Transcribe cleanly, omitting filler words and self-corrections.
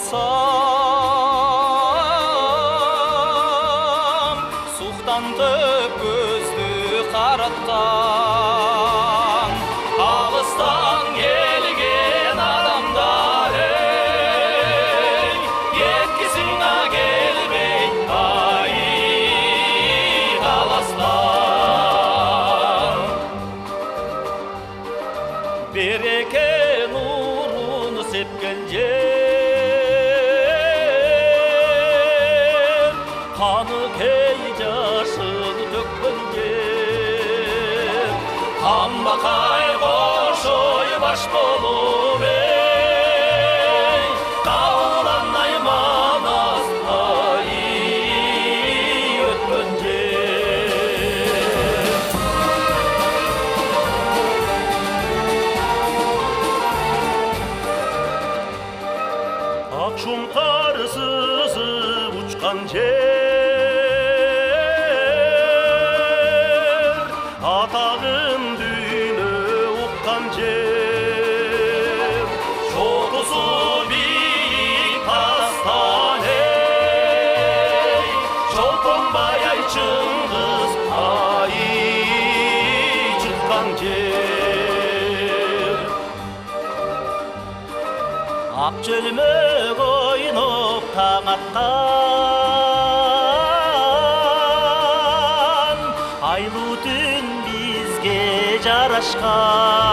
алсам, суқтантып көзді қаратқан алыстан келген адамдар, еткісіңа келмей қаластан. Береке нұрын сепкен жер, қаны кей жашын төккен жер, қанбақай қошой баш болып таудан айманас өткен жер. Ақшұңқар сызып ұшқан жер, атағын дүйні ұққан жер, шоқысы биік тастан шолпонбай ай Шыңғыс шыққан жер. Ақ чөлмек ойнап таң атқан, айлы түн бізге жарашқан.